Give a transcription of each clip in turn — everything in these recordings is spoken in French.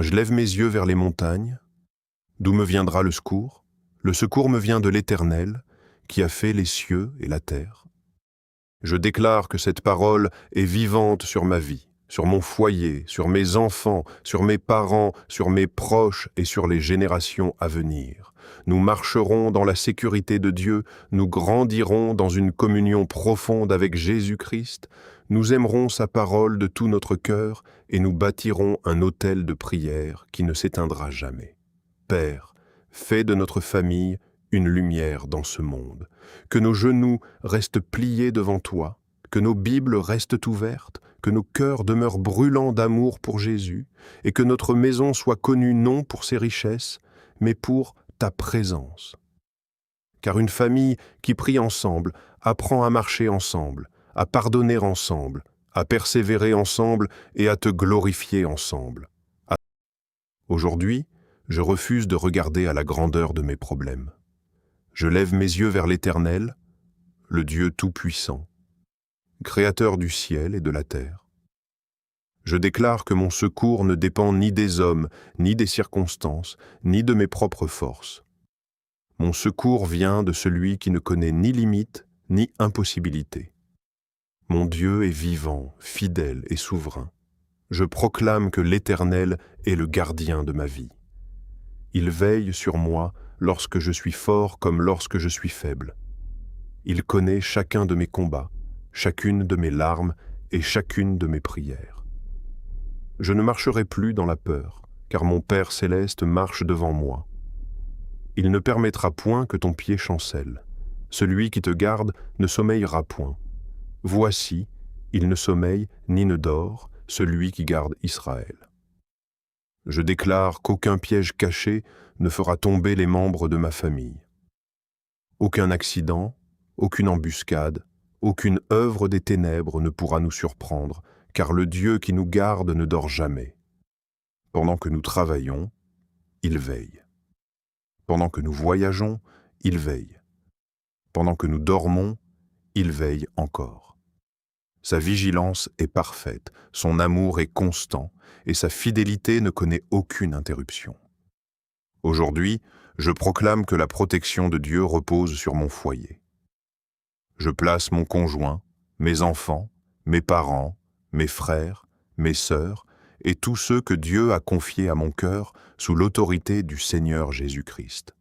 Je lève mes yeux vers les montagnes. D'où me viendra le secours? Le secours me vient de l'Éternel, qui a fait les cieux et la terre. Je déclare que cette parole est vivante sur ma vie, sur mon foyer, sur mes enfants, sur mes parents, sur mes proches et sur les générations à venir. Nous marcherons dans la sécurité de Dieu, nous grandirons dans une communion profonde avec Jésus-Christ, nous aimerons sa parole de tout notre cœur et nous bâtirons un autel de prière qui ne s'éteindra jamais. Père, fais de notre famille une lumière dans ce monde, que nos genoux restent pliés devant toi, que nos Bibles restent ouvertes, que nos cœurs demeurent brûlants d'amour pour Jésus, et que notre maison soit connue non pour ses richesses, mais pour ta présence. Car une famille qui prie ensemble apprend à marcher ensemble, à pardonner ensemble, à persévérer ensemble et à te glorifier ensemble. Aujourd'hui, je refuse de regarder à la grandeur de mes problèmes. Je lève mes yeux vers l'Éternel, le Dieu Tout-Puissant, Créateur du ciel et de la terre. Je déclare que mon secours ne dépend ni des hommes, ni des circonstances, ni de mes propres forces. Mon secours vient de celui qui ne connaît ni limite, ni impossibilité. Mon Dieu est vivant, fidèle et souverain. Je proclame que l'Éternel est le gardien de ma vie. Il veille sur moi lorsque je suis fort comme lorsque je suis faible. Il connaît chacun de mes combats, chacune de mes larmes et chacune de mes prières. Je ne marcherai plus dans la peur, car mon Père céleste marche devant moi. Il ne permettra point que ton pied chancelle. Celui qui te garde ne sommeillera point. Voici, il ne sommeille ni ne dort, celui qui garde Israël. Je déclare qu'aucun piège caché ne fera tomber les membres de ma famille. Aucun accident, aucune embuscade, aucune œuvre des ténèbres ne pourra nous surprendre, car le Dieu qui nous garde ne dort jamais. Pendant que nous travaillons, il veille. Pendant que nous voyageons, il veille. Pendant que nous dormons, il veille encore. Sa vigilance est parfaite, son amour est constant, et sa fidélité ne connaît aucune interruption. Aujourd'hui, je proclame que la protection de Dieu repose sur mon foyer. Je place mon conjoint, mes enfants, mes parents, mes frères, mes sœurs, et tous ceux que Dieu a confiés à mon cœur sous l'autorité du Seigneur Jésus-Christ.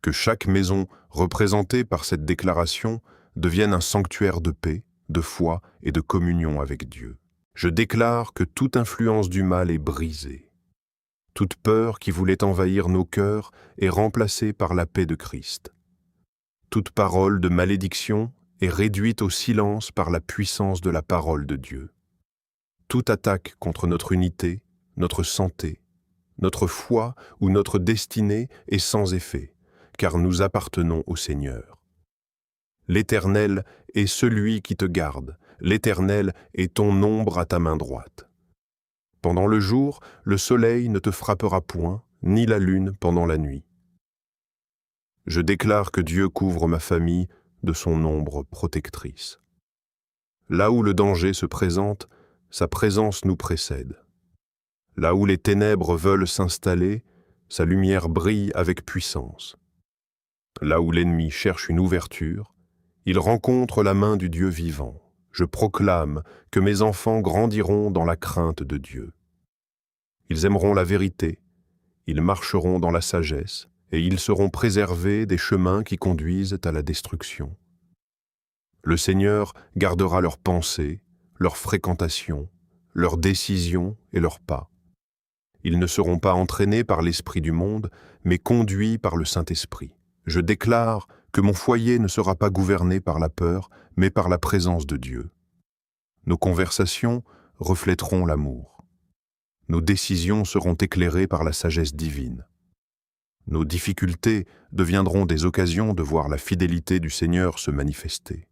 Que chaque maison représentée par cette déclaration devienne un sanctuaire de paix, de foi et de communion avec Dieu. Je déclare que toute influence du mal est brisée. Toute peur qui voulait envahir nos cœurs est remplacée par la paix de Christ. Toute parole de malédiction est réduite au silence par la puissance de la parole de Dieu. Toute attaque contre notre unité, notre santé, notre foi ou notre destinée est sans effet, car nous appartenons au Seigneur. L'Éternel est celui qui te garde, l'Éternel est ton ombre à ta main droite. Pendant le jour, le soleil ne te frappera point, ni la lune pendant la nuit. Je déclare que Dieu couvre ma famille de son ombre protectrice. Là où le danger se présente, sa présence nous précède. Là où les ténèbres veulent s'installer, sa lumière brille avec puissance. Là où l'ennemi cherche une ouverture, il rencontre la main du Dieu vivant. Je proclame que mes enfants grandiront dans la crainte de Dieu. Ils aimeront la vérité, ils marcheront dans la sagesse, et ils seront préservés des chemins qui conduisent à la destruction. Le Seigneur gardera leurs pensées, leurs fréquentations, leurs décisions et leurs pas. Ils ne seront pas entraînés par l'esprit du monde, mais conduits par le Saint-Esprit. Je déclare que mon foyer ne sera pas gouverné par la peur, mais par la présence de Dieu. Nos conversations reflèteront l'amour. Nos décisions seront éclairées par la sagesse divine. Nos difficultés deviendront des occasions de voir la fidélité du Seigneur se manifester.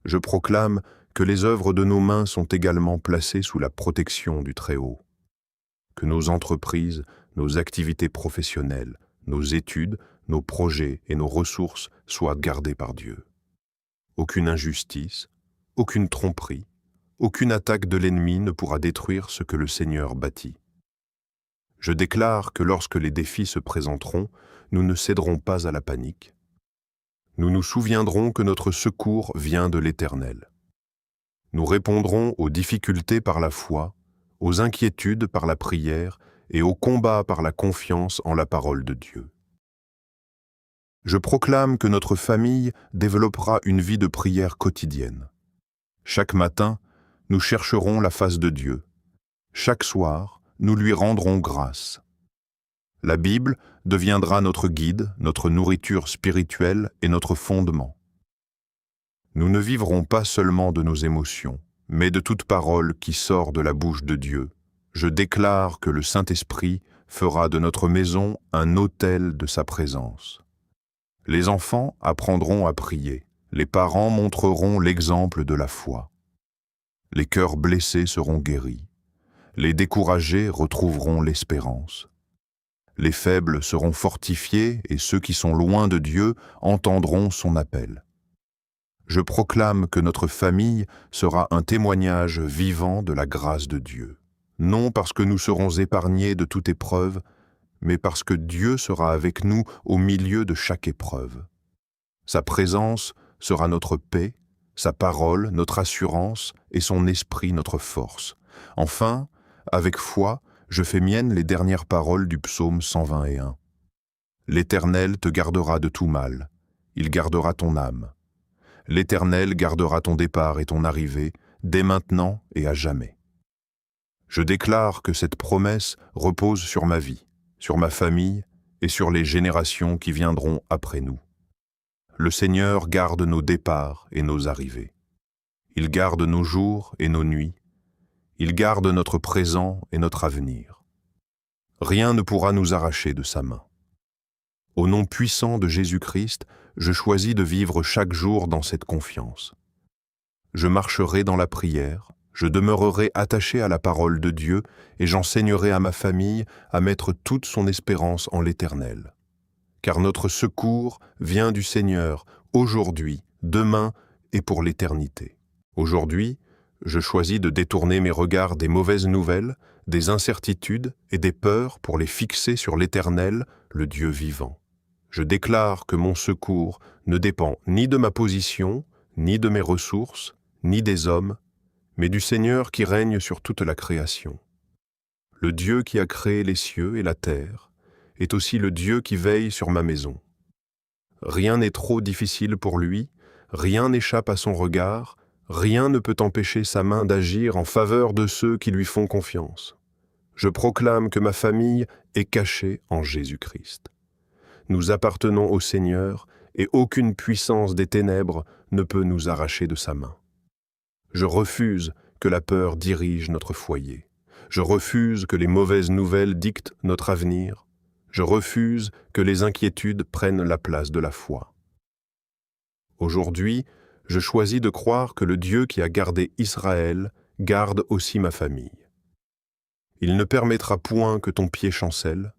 Je proclame que les œuvres de nos mains sont également placées sous la protection du Très-Haut. Que nos entreprises, nos activités professionnelles, nos études, nos projets et nos ressources soient gardés par Dieu. Aucune injustice, aucune tromperie, aucune attaque de l'ennemi ne pourra détruire ce que le Seigneur bâtit. Je déclare que lorsque les défis se présenteront, nous ne céderons pas à la panique. Nous nous souviendrons que notre secours vient de l'Éternel. Nous répondrons aux difficultés par la foi, aux inquiétudes par la prière et au combat par la confiance en la parole de Dieu. Je proclame que notre famille développera une vie de prière quotidienne. Chaque matin, nous chercherons la face de Dieu. Chaque soir, nous lui rendrons grâce. La Bible deviendra notre guide, notre nourriture spirituelle et notre fondement. Nous ne vivrons pas seulement de nos émotions, mais de toute parole qui sort de la bouche de Dieu. Je déclare que le Saint-Esprit fera de notre maison un autel de sa présence. Les enfants apprendront à prier, les parents montreront l'exemple de la foi. Les cœurs blessés seront guéris, les découragés retrouveront l'espérance. Les faibles seront fortifiés et ceux qui sont loin de Dieu entendront son appel. Je proclame que notre famille sera un témoignage vivant de la grâce de Dieu, non parce que nous serons épargnés de toute épreuve, mais parce que Dieu sera avec nous au milieu de chaque épreuve. Sa présence sera notre paix, sa parole notre assurance et son esprit notre force. Enfin, avec foi, je fais miennes les dernières paroles du psaume 121. L'Éternel te gardera de tout mal, il gardera ton âme. L'Éternel gardera ton départ et ton arrivée, dès maintenant et à jamais. Je déclare que cette promesse repose sur ma vie, sur ma famille et sur les générations qui viendront après nous. Le Seigneur garde nos départs et nos arrivées. Il garde nos jours et nos nuits. Il garde notre présent et notre avenir. Rien ne pourra nous arracher de sa main. Au nom puissant de Jésus-Christ, je choisis de vivre chaque jour dans cette confiance. Je marcherai dans la prière, je demeurerai attaché à la parole de Dieu et j'enseignerai à ma famille à mettre toute son espérance en l'Éternel. Car notre secours vient du Seigneur, aujourd'hui, demain et pour l'éternité. Aujourd'hui, je choisis de détourner mes regards des mauvaises nouvelles, des incertitudes et des peurs pour les fixer sur l'Éternel, le Dieu vivant. Je déclare que mon secours ne dépend ni de ma position, ni de mes ressources, ni des hommes, mais du Seigneur qui règne sur toute la création. Le Dieu qui a créé les cieux et la terre est aussi le Dieu qui veille sur ma maison. Rien n'est trop difficile pour lui, rien n'échappe à son regard, rien ne peut empêcher sa main d'agir en faveur de ceux qui lui font confiance. Je proclame que ma famille est cachée en Jésus-Christ. Nous appartenons au Seigneur et aucune puissance des ténèbres ne peut nous arracher de sa main. Je refuse que la peur dirige notre foyer. Je refuse que les mauvaises nouvelles dictent notre avenir. Je refuse que les inquiétudes prennent la place de la foi. Aujourd'hui, je choisis de croire que le Dieu qui a gardé Israël garde aussi ma famille. Il ne permettra point que ton pied chancelle.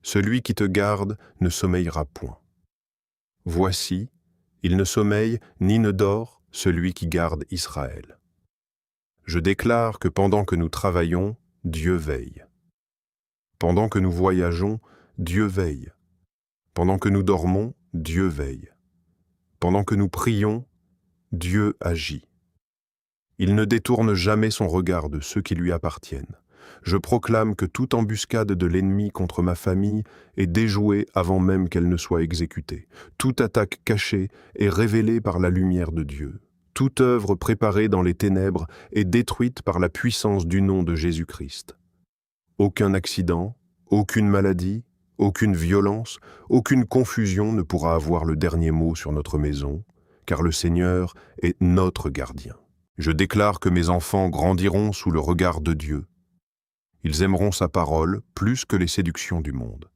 Celui qui te garde ne sommeillera point. Voici, il ne sommeille ni ne dort celui qui garde Israël. Je déclare que pendant que nous travaillons, Dieu veille. Pendant que nous voyageons, Dieu veille. Pendant que nous dormons, Dieu veille. Pendant que nous prions, Dieu agit. Il ne détourne jamais son regard de ceux qui lui appartiennent. Je proclame que toute embuscade de l'ennemi contre ma famille est déjouée avant même qu'elle ne soit exécutée. Toute attaque cachée est révélée par la lumière de Dieu. Toute œuvre préparée dans les ténèbres est détruite par la puissance du nom de Jésus-Christ. Aucun accident, aucune maladie, aucune violence, aucune confusion ne pourra avoir le dernier mot sur notre maison, car le Seigneur est notre gardien. Je déclare que mes enfants grandiront sous le regard de Dieu. Ils aimeront sa parole plus que les séductions du monde.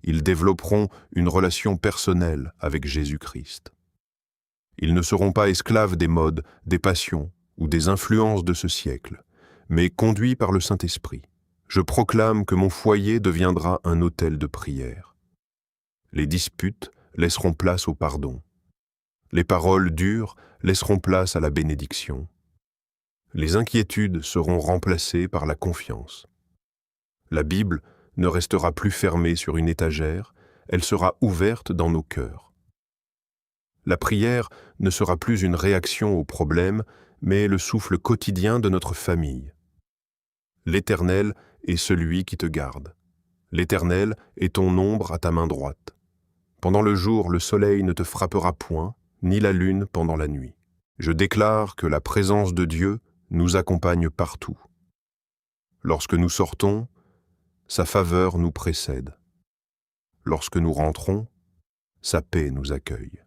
Ils développeront une relation personnelle avec Jésus-Christ. Ils ne seront pas esclaves des modes, des passions ou des influences de ce siècle, mais conduits par le Saint-Esprit. Je proclame que mon foyer deviendra un autel de prière. Les disputes laisseront place au pardon. Les paroles dures laisseront place à la bénédiction. Les inquiétudes seront remplacées par la confiance. La Bible ne restera plus fermée sur une étagère, elle sera ouverte dans nos cœurs. La prière ne sera plus une réaction aux problèmes, mais le souffle quotidien de notre famille. L'Éternel est celui qui te garde. L'Éternel est ton ombre à ta main droite. Pendant le jour, le soleil ne te frappera point, ni la lune pendant la nuit. Je déclare que la présence de Dieu nous accompagne partout. Lorsque nous sortons, sa faveur nous précède. Lorsque nous rentrons, sa paix nous accueille.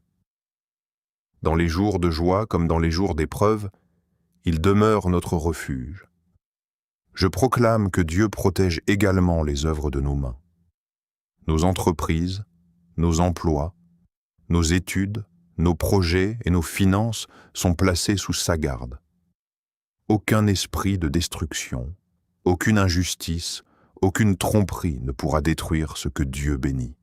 Dans les jours de joie comme dans les jours d'épreuve, il demeure notre refuge. Je proclame que Dieu protège également les œuvres de nos mains. Nos entreprises, nos emplois, nos études, nos projets et nos finances sont placés sous sa garde. Aucun esprit de destruction, aucune injustice, aucune tromperie ne pourra détruire ce que Dieu bénit.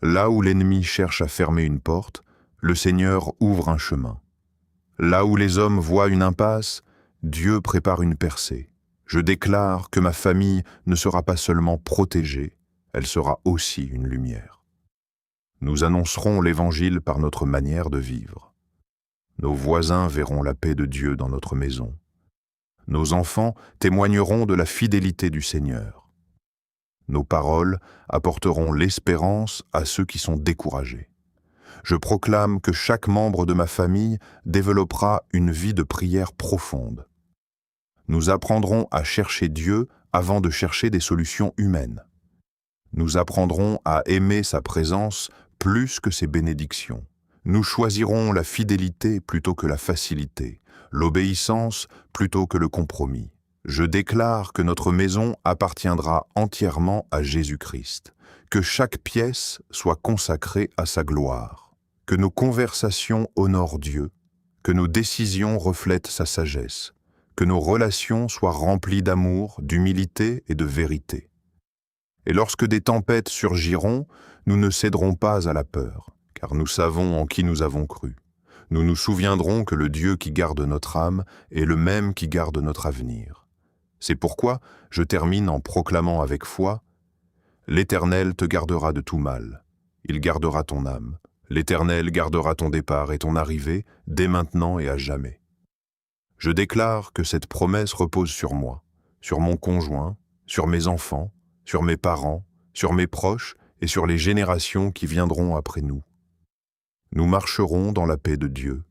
Là où l'ennemi cherche à fermer une porte, le Seigneur ouvre un chemin. Là où les hommes voient une impasse, Dieu prépare une percée. Je déclare que ma famille ne sera pas seulement protégée, elle sera aussi une lumière. Nous annoncerons l'Évangile par notre manière de vivre. Nos voisins verront la paix de Dieu dans notre maison. Nos enfants témoigneront de la fidélité du Seigneur. Nos paroles apporteront l'espérance à ceux qui sont découragés. Je proclame que chaque membre de ma famille développera une vie de prière profonde. Nous apprendrons à chercher Dieu avant de chercher des solutions humaines. Nous apprendrons à aimer sa présence plus que ses bénédictions. Nous choisirons la fidélité plutôt que la facilité, l'obéissance plutôt que le compromis. Je déclare que notre maison appartiendra entièrement à Jésus-Christ, que chaque pièce soit consacrée à sa gloire, que nos conversations honorent Dieu, que nos décisions reflètent sa sagesse, que nos relations soient remplies d'amour, d'humilité et de vérité. Et lorsque des tempêtes surgiront, nous ne céderons pas à la peur, car nous savons en qui nous avons cru. Nous nous souviendrons que le Dieu qui garde notre âme est le même qui garde notre avenir. C'est pourquoi je termine en proclamant avec foi « L'Éternel te gardera de tout mal. Il gardera ton âme. L'Éternel gardera ton départ et ton arrivée, dès maintenant et à jamais. » Je déclare que cette promesse repose sur moi, sur mon conjoint, sur mes enfants, sur mes parents, sur mes proches et sur les générations qui viendront après nous. Nous marcherons dans la paix de Dieu,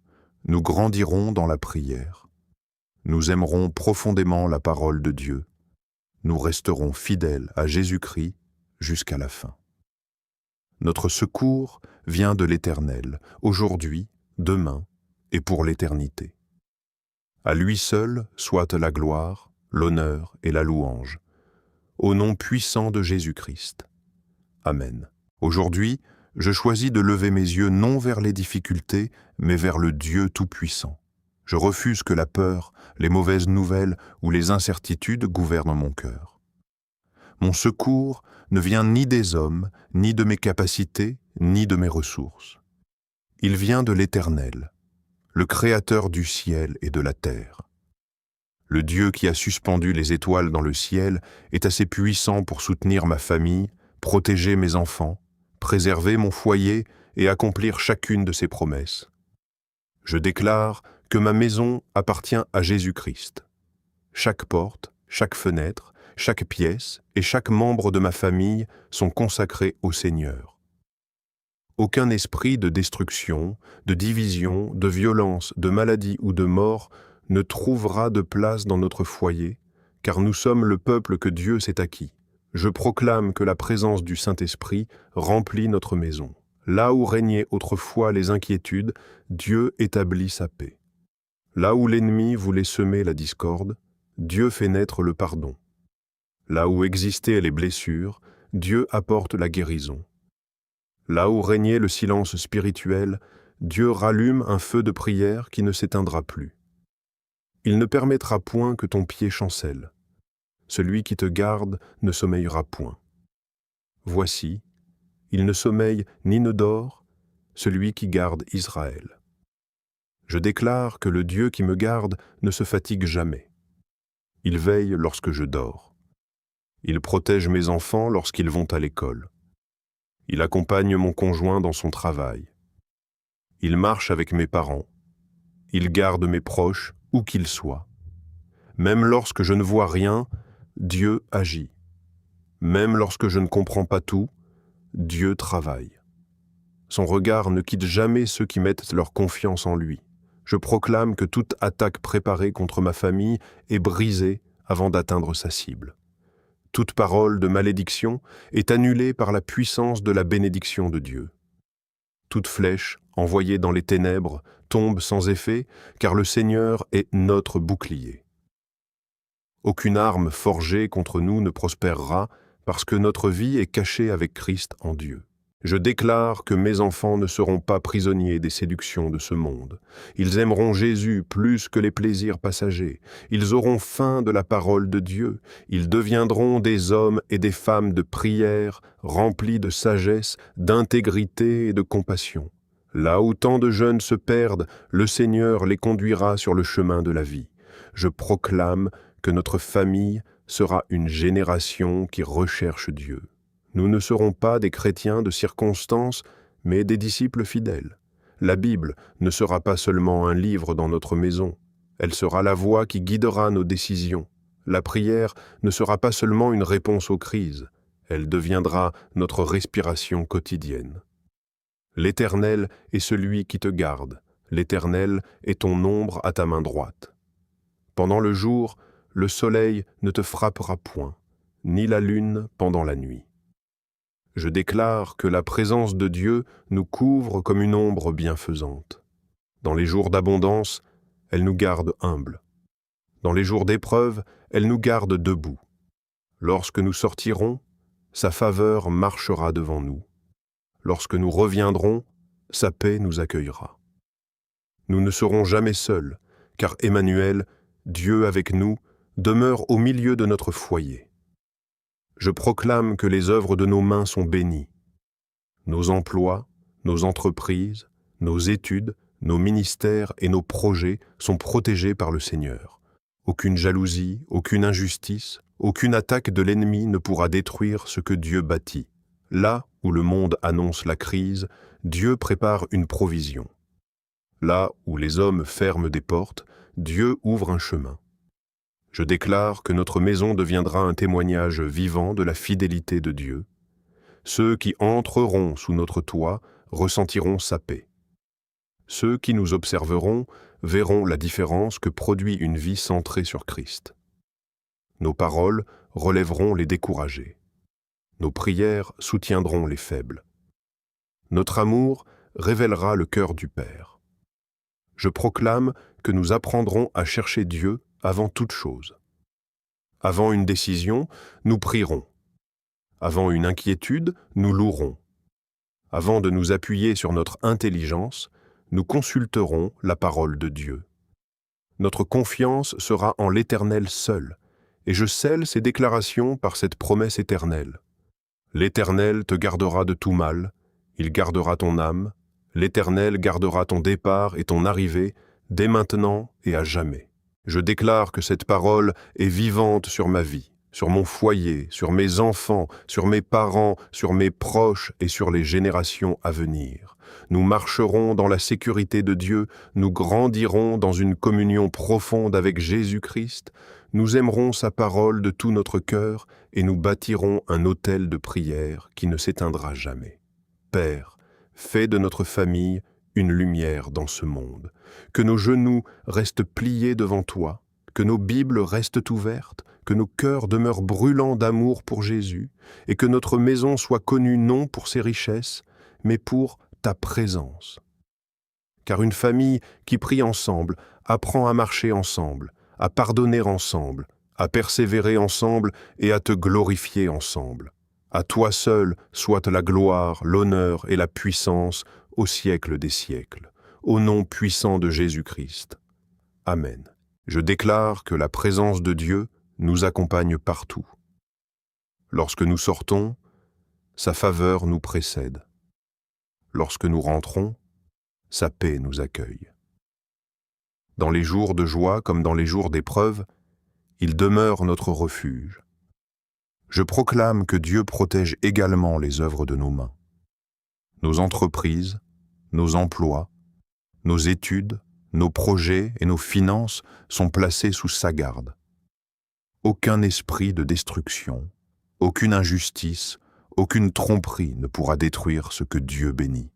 nous grandirons dans la prière. Nous aimerons profondément la parole de Dieu. Nous resterons fidèles à Jésus-Christ jusqu'à la fin. Notre secours vient de l'Éternel, aujourd'hui, demain et pour l'éternité. À lui seul soit la gloire, l'honneur et la louange, au nom puissant de Jésus-Christ. Amen. Aujourd'hui, je choisis de lever mes yeux non vers les difficultés, mais vers le Dieu Tout-Puissant. Je refuse que la peur, les mauvaises nouvelles ou les incertitudes gouvernent mon cœur. Mon secours ne vient ni des hommes, ni de mes capacités, ni de mes ressources. Il vient de l'Éternel, le Créateur du ciel et de la terre. Le Dieu qui a suspendu les étoiles dans le ciel est assez puissant pour soutenir ma famille, protéger mes enfants, préserver mon foyer et accomplir chacune de ses promesses. Je déclare que ma maison appartient à Jésus-Christ. Chaque porte, chaque fenêtre, chaque pièce et chaque membre de ma famille sont consacrés au Seigneur. Aucun esprit de destruction, de division, de violence, de maladie ou de mort ne trouvera de place dans notre foyer, car nous sommes le peuple que Dieu s'est acquis. Je proclame que la présence du Saint-Esprit remplit notre maison. Là où régnaient autrefois les inquiétudes, Dieu établit sa paix. Là où l'ennemi voulait semer la discorde, Dieu fait naître le pardon. Là où existaient les blessures, Dieu apporte la guérison. Là où régnait le silence spirituel, Dieu rallume un feu de prière qui ne s'éteindra plus. Il ne permettra point que ton pied chancelle. Celui qui te garde ne sommeillera point. Voici, il ne sommeille ni ne dort, celui qui garde Israël. Je déclare que le Dieu qui me garde ne se fatigue jamais. Il veille lorsque je dors. Il protège mes enfants lorsqu'ils vont à l'école. Il accompagne mon conjoint dans son travail. Il marche avec mes parents. Il garde mes proches, où qu'ils soient. Même lorsque je ne vois rien, Dieu agit. Même lorsque je ne comprends pas tout, Dieu travaille. Son regard ne quitte jamais ceux qui mettent leur confiance en lui. Je proclame que toute attaque préparée contre ma famille est brisée avant d'atteindre sa cible. Toute parole de malédiction est annulée par la puissance de la bénédiction de Dieu. Toute flèche envoyée dans les ténèbres tombe sans effet, car le Seigneur est notre bouclier. Aucune arme forgée contre nous ne prospérera, parce que notre vie est cachée avec Christ en Dieu. Je déclare que mes enfants ne seront pas prisonniers des séductions de ce monde. Ils aimeront Jésus plus que les plaisirs passagers. Ils auront faim de la parole de Dieu. Ils deviendront des hommes et des femmes de prière, remplis de sagesse, d'intégrité et de compassion. Là où tant de jeunes se perdent, le Seigneur les conduira sur le chemin de la vie. Je proclame que notre famille sera une génération qui recherche Dieu. Nous ne serons pas des chrétiens de circonstance, mais des disciples fidèles. La Bible ne sera pas seulement un livre dans notre maison, elle sera la voie qui guidera nos décisions. La prière ne sera pas seulement une réponse aux crises, elle deviendra notre respiration quotidienne. L'Éternel est celui qui te garde, l'Éternel est ton ombre à ta main droite. Pendant le jour, le soleil ne te frappera point, ni la lune pendant la nuit. Je déclare que la présence de Dieu nous couvre comme une ombre bienfaisante. Dans les jours d'abondance, elle nous garde humbles. Dans les jours d'épreuve, elle nous garde debout. Lorsque nous sortirons, sa faveur marchera devant nous. Lorsque nous reviendrons, sa paix nous accueillera. Nous ne serons jamais seuls, car Emmanuel, Dieu avec nous, demeure au milieu de notre foyer. Je proclame que les œuvres de nos mains sont bénies. Nos emplois, nos entreprises, nos études, nos ministères et nos projets sont protégés par le Seigneur. Aucune jalousie, aucune injustice, aucune attaque de l'ennemi ne pourra détruire ce que Dieu bâtit. Là où le monde annonce la crise, Dieu prépare une provision. Là où les hommes ferment des portes, Dieu ouvre un chemin. Je déclare que notre maison deviendra un témoignage vivant de la fidélité de Dieu. Ceux qui entreront sous notre toit ressentiront sa paix. Ceux qui nous observeront verront la différence que produit une vie centrée sur Christ. Nos paroles relèveront les découragés. Nos prières soutiendront les faibles. Notre amour révélera le cœur du Père. Je proclame que nous apprendrons à chercher Dieu avant toute chose. Avant une décision, nous prierons. Avant une inquiétude, nous louerons. Avant de nous appuyer sur notre intelligence, nous consulterons la parole de Dieu. Notre confiance sera en l'Éternel seul, et je scelle ces déclarations par cette promesse éternelle. L'Éternel te gardera de tout mal, il gardera ton âme, l'Éternel gardera ton départ et ton arrivée, dès maintenant et à jamais. Je déclare que cette parole est vivante sur ma vie, sur mon foyer, sur mes enfants, sur mes parents, sur mes proches et sur les générations à venir. Nous marcherons dans la sécurité de Dieu, nous grandirons dans une communion profonde avec Jésus-Christ, nous aimerons sa parole de tout notre cœur et nous bâtirons un autel de prière qui ne s'éteindra jamais. Père, fais de notre famille une lumière dans ce monde. Que nos genoux restent pliés devant toi, que nos Bibles restent ouvertes, que nos cœurs demeurent brûlants d'amour pour Jésus, et que notre maison soit connue non pour ses richesses, mais pour ta présence. Car une famille qui prie ensemble apprend à marcher ensemble, à pardonner ensemble, à persévérer ensemble et à te glorifier ensemble. À toi seul soit la gloire, l'honneur et la puissance au siècle des siècles, au nom puissant de Jésus-Christ. Amen. Je déclare que la présence de Dieu nous accompagne partout. Lorsque nous sortons, sa faveur nous précède. Lorsque nous rentrons, sa paix nous accueille. Dans les jours de joie comme dans les jours d'épreuve, il demeure notre refuge. Je proclame que Dieu protège également les œuvres de nos mains. Nos entreprises, nos emplois, nos études, nos projets et nos finances sont placés sous sa garde. Aucun esprit de destruction, aucune injustice, aucune tromperie ne pourra détruire ce que Dieu bénit.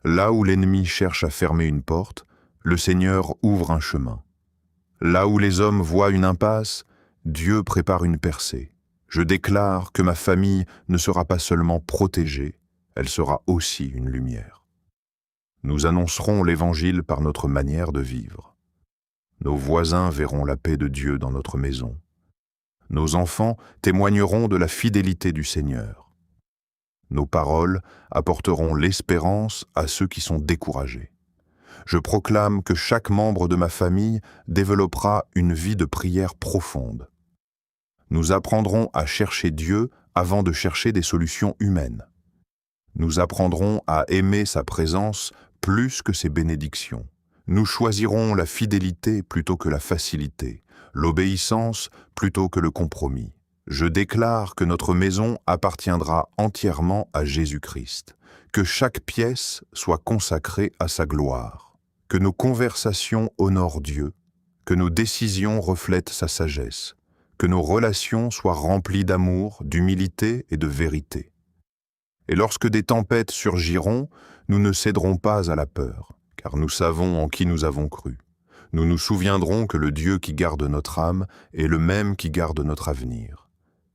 Là où l'ennemi cherche à fermer une porte, le Seigneur ouvre un chemin. Là où les hommes voient une impasse, Dieu prépare une percée. Je déclare que ma famille ne sera pas seulement protégée, elle sera aussi une lumière. Nous annoncerons l'Évangile par notre manière de vivre. Nos voisins verront la paix de Dieu dans notre maison. Nos enfants témoigneront de la fidélité du Seigneur. Nos paroles apporteront l'espérance à ceux qui sont découragés. Je proclame que chaque membre de ma famille développera une vie de prière profonde. Nous apprendrons à chercher Dieu avant de chercher des solutions humaines. Nous apprendrons à aimer sa présence plus que ses bénédictions. Nous choisirons la fidélité plutôt que la facilité, l'obéissance plutôt que le compromis. Je déclare que notre maison appartiendra entièrement à Jésus-Christ, que chaque pièce soit consacrée à sa gloire, que nos conversations honorent Dieu, que nos décisions reflètent sa sagesse, que nos relations soient remplies d'amour, d'humilité et de vérité. Et lorsque des tempêtes surgiront, nous ne céderons pas à la peur, car nous savons en qui nous avons cru. Nous nous souviendrons que le Dieu qui garde notre âme est le même qui garde notre avenir.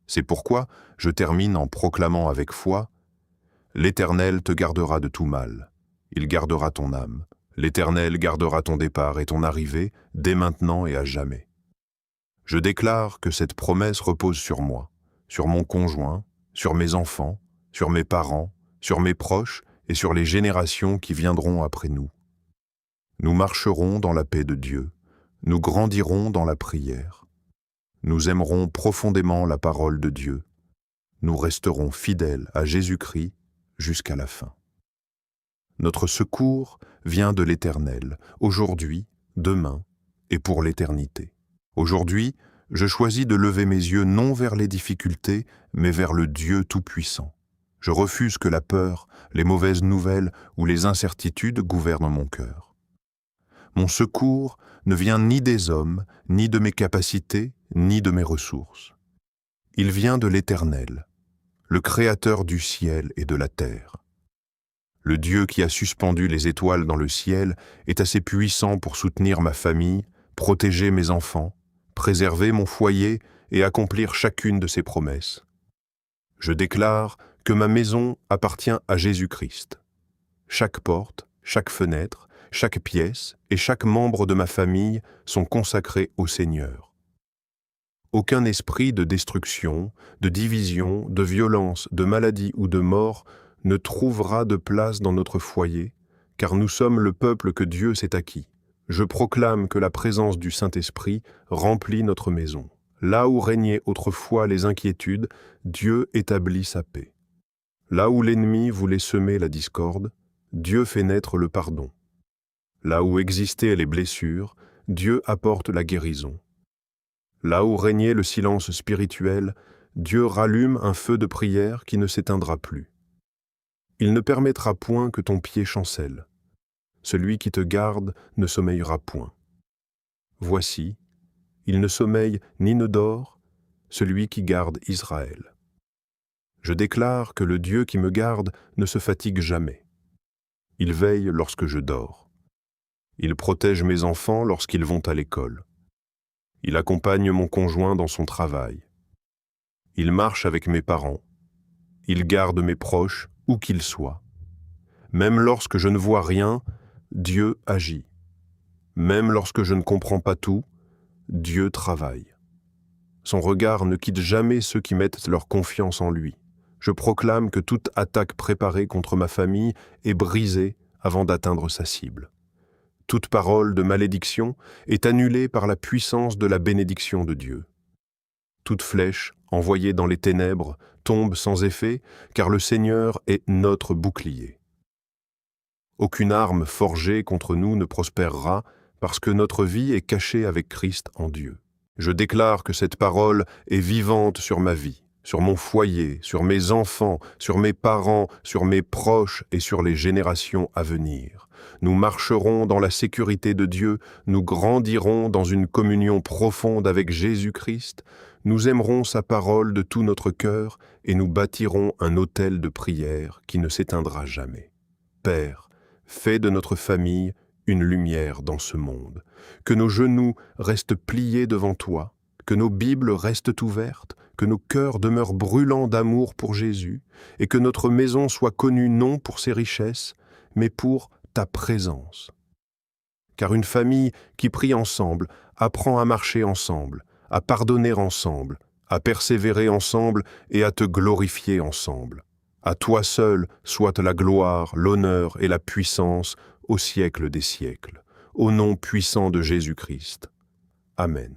C'est pourquoi je termine en proclamant avec foi « L'Éternel te gardera de tout mal. Il gardera ton âme. L'Éternel gardera ton départ et ton arrivée, dès maintenant et à jamais. » Je déclare que cette promesse repose sur moi, sur mon conjoint, sur mes enfants, sur mes parents, sur mes proches et sur les générations qui viendront après nous. Nous marcherons dans la paix de Dieu, nous grandirons dans la prière. Nous aimerons profondément la parole de Dieu. Nous resterons fidèles à Jésus-Christ jusqu'à la fin. Notre secours vient de l'Éternel, aujourd'hui, demain et pour l'éternité. Aujourd'hui, je choisis de lever mes yeux non vers les difficultés, mais vers le Dieu Tout-Puissant. Je refuse que la peur, les mauvaises nouvelles ou les incertitudes gouvernent mon cœur. Mon secours ne vient ni des hommes, ni de mes capacités, ni de mes ressources. Il vient de l'Éternel, le Créateur du ciel et de la terre. Le Dieu qui a suspendu les étoiles dans le ciel est assez puissant pour soutenir ma famille, protéger mes enfants, préserver mon foyer et accomplir chacune de ses promesses. Je déclare que ma maison appartient à Jésus-Christ. Chaque porte, chaque fenêtre, chaque pièce et chaque membre de ma famille sont consacrés au Seigneur. Aucun esprit de destruction, de division, de violence, de maladie ou de mort ne trouvera de place dans notre foyer, car nous sommes le peuple que Dieu s'est acquis. Je proclame que la présence du Saint-Esprit remplit notre maison. Là où régnaient autrefois les inquiétudes, Dieu établit sa paix. Là où l'ennemi voulait semer la discorde, Dieu fait naître le pardon. Là où existaient les blessures, Dieu apporte la guérison. Là où régnait le silence spirituel, Dieu rallume un feu de prière qui ne s'éteindra plus. Il ne permettra point que ton pied chancelle. Celui qui te garde ne sommeillera point. Voici, il ne sommeille ni ne dort, celui qui garde Israël. Je déclare que le Dieu qui me garde ne se fatigue jamais. Il veille lorsque je dors. Il protège mes enfants lorsqu'ils vont à l'école. Il accompagne mon conjoint dans son travail. Il marche avec mes parents. Il garde mes proches, où qu'ils soient. Même lorsque je ne vois rien, Dieu agit. Même lorsque je ne comprends pas tout, Dieu travaille. Son regard ne quitte jamais ceux qui mettent leur confiance en lui. Je proclame que toute attaque préparée contre ma famille est brisée avant d'atteindre sa cible. Toute parole de malédiction est annulée par la puissance de la bénédiction de Dieu. Toute flèche envoyée dans les ténèbres tombe sans effet, car le Seigneur est notre bouclier. Aucune arme forgée contre nous ne prospérera, parce que notre vie est cachée avec Christ en Dieu. Je déclare que cette parole est vivante sur ma vie. sur mon foyer, sur mes enfants, sur mes parents, sur mes proches et sur les générations à venir. Nous marcherons dans la sécurité de Dieu, nous grandirons dans une communion profonde avec Jésus-Christ, nous aimerons sa parole de tout notre cœur et nous bâtirons un autel de prière qui ne s'éteindra jamais. Père, fais de notre famille une lumière dans ce monde, que nos genoux restent pliés devant toi, que nos Bibles restent ouvertes, que nos cœurs demeurent brûlants d'amour pour Jésus, et que notre maison soit connue non pour ses richesses, mais pour ta présence. Car une famille qui prie ensemble apprend à marcher ensemble, à pardonner ensemble, à persévérer ensemble et à te glorifier ensemble. À toi seul soit la gloire, l'honneur et la puissance au siècle des siècles, au nom puissant de Jésus-Christ. Amen.